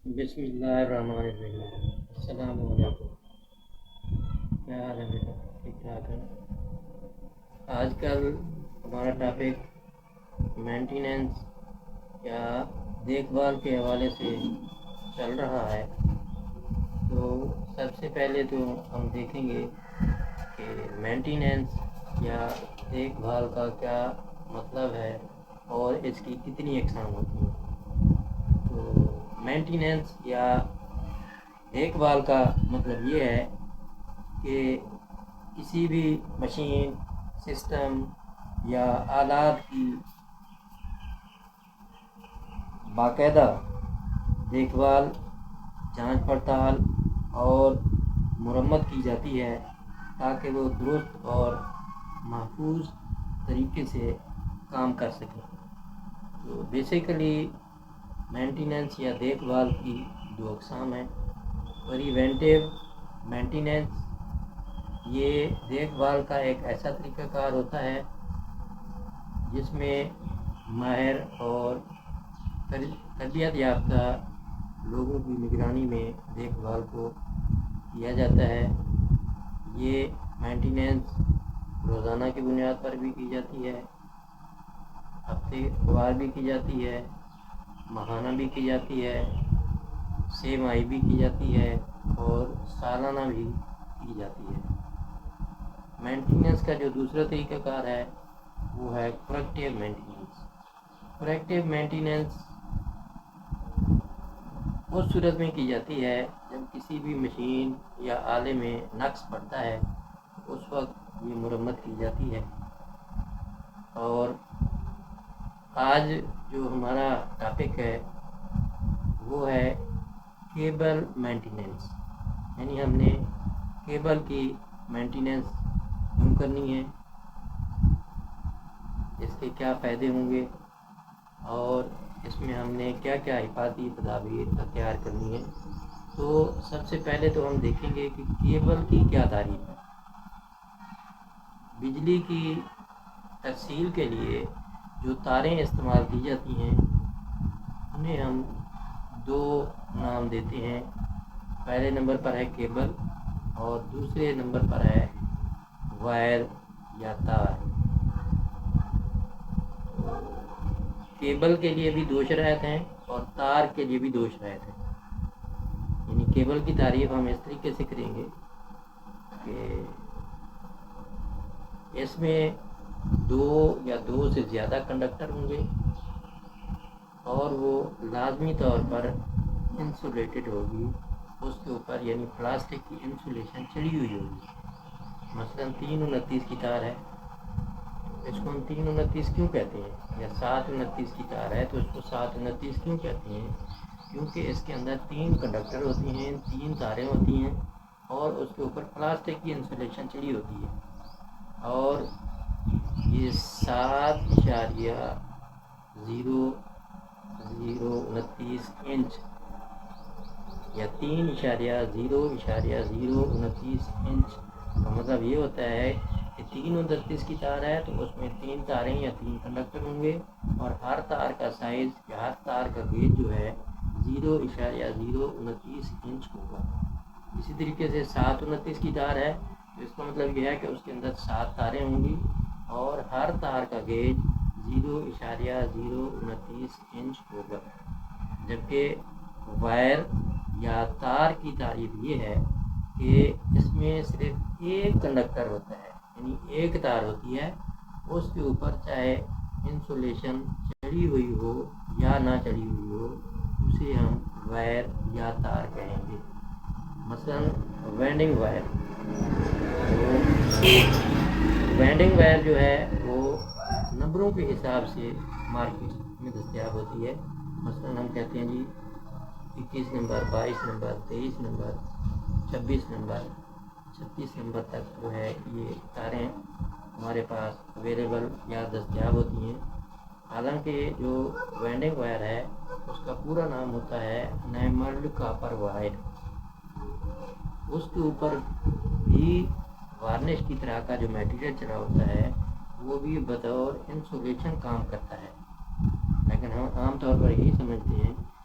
بسم اللہ الرحمن الرحیم۔ السلام علیکم، کیا حال ہے بیٹا؟ ٹھیک ٹھاک ہے؟ آج کل ہمارا ٹاپک مینٹیننس یا دیکھ بھال کے حوالے سے چل رہا ہے۔ تو سب سے پہلے تو ہم دیکھیں گے کہ مینٹیننس یا دیکھ بھال کا کیا مطلب ہے اور اس کی کتنی اقسام ہوتی ہیں۔ تو مینٹیننس یا دیکھ بھال کا مطلب یہ ہے کہ کسی بھی مشین، سسٹم یا آلات کی باقاعدہ دیکھ بھال، جانچ پڑتال اور مرمت کی جاتی ہے تاکہ وہ درست اور محفوظ طریقے سے کام کر سکیں۔ تو بیسیکلی مینٹیننس یا دیکھ بھال کی دو اقسام ہیں۔ پریونٹیو مینٹیننس، یہ دیکھ بھال کا ایک ایسا طریقہ کار ہوتا ہے جس میں ماہر اور تربیت یافتہ لوگوں کی نگرانی میں دیکھ بھال کو کیا جاتا ہے۔ یہ مینٹیننس روزانہ کی بنیاد پر بھی کی جاتی ہے، ہفتے وار بھی کی جاتی ہے، ماہانہ بھی کی جاتی ہے، سہ ماہی بھی کی جاتی ہے اور سالانہ بھی کی جاتی ہے۔ مینٹیننس کا جو دوسرا طریقہ کار ہے وہ ہے کریکٹیو مینٹیننس۔ کریکٹیو مینٹیننس اس صورت میں کی جاتی ہے جب کسی بھی مشین یا آلے میں نقص پڑتا ہے، اس وقت یہ مرمت کی جاتی ہے۔ اور آج جو ہمارا ٹاپک ہے وہ ہے کیبل مینٹیننس، یعنی ہم نے کیبل کی مینٹیننس کیوں کرنی ہے، اس کے کیا فائدے ہوں گے اور اس میں ہم نے کیا کیا حفاظتی تدابیر اختیار کرنی ہے۔ تو سب سے پہلے تو ہم دیکھیں گے کہ کیبل کی کیا تعریف ہے۔ بجلی کی ترسیل کے لیے جو تاریں استعمال کی جاتی ہیں انہیں ہم دو نام دیتے ہیں۔ پہلے نمبر پر ہے کیبل اور دوسرے نمبر پر ہے وائر یا تار۔ کیبل کے لیے بھی دو شرائط ہیں اور تار کے لیے بھی دو شرائط ہیں۔ یعنی کیبل کی تعریف ہم اس طریقے سے کریں گے کہ اس میں دو یا دو سے زیادہ کنڈکٹر ہوں گے اور وہ لازمی طور پر انسولیٹڈ ہوگی، اس کے اوپر یعنی پلاسٹک کی انسولیشن چڑھی ہوئی ہوگی۔ مثلا 329 کی تار ہے، اس کو ہم 329 کیوں کہتے ہیں، یا 729 کی تار ہے تو اس کو 729 کیوں کہتے ہیں؟ کیونکہ اس کے اندر 3 کنڈکٹر ہوتی ہیں، 3 تاریں ہوتی ہیں اور اس کے اوپر پلاسٹک کی انسولیشن چڑھی ہوتی ہے، اور یہ 7.0029 انچ یا 3.0.029 انچ کا مطلب یہ ہوتا ہے کہ 329 کی تار ہے تو اس میں 3 تاریں یا 3 کنڈکٹر ہوں گے اور ہر تار کا سائز یا ہر تار کا گیج جو ہے 0.029 انچ ہوگا۔ اسی طریقے سے 729 کی تار ہے تو اس کا مطلب یہ ہے کہ اس کے اندر 7 تاریں ہوں گی اور ہر تار کا گیج 0.029 انچ ہوگا۔ جبکہ وائر یا تار کی تعریف یہ ہے کہ اس میں صرف ایک کنڈکٹر ہوتا ہے، یعنی ایک تار ہوتی ہے، اس کے اوپر چاہے انسولیشن چڑھی ہوئی ہو یا نہ چڑھی ہوئی ہو اسے ہم وائر یا تار کہیں گے۔ مثلا وینڈنگ وائر، وینڈنگ وائر جو ہے وہ نمبروں کے حساب سے مارکیٹ میں دستیاب ہوتی ہے۔ مثلا ہم کہتے ہیں جی 21 number, 22 number, 23 number, 26 number, 36 number تک جو ہے یہ تاریں ہمارے پاس اویلیبل یا دستیاب ہوتی ہیں۔ حالانکہ جو وینڈنگ وائر ہے اس کا پورا نام ہوتا ہے نیمرلڈ کاپر وائر۔ اس کے اوپر بھی وارنش کی طرح کا جو میٹیریل چڑھا ہوتا ہے وہ بھی بطور انسولیشن کام کرتا ہے، لیکن ہم عام طور پر یہی سمجھتے ہیں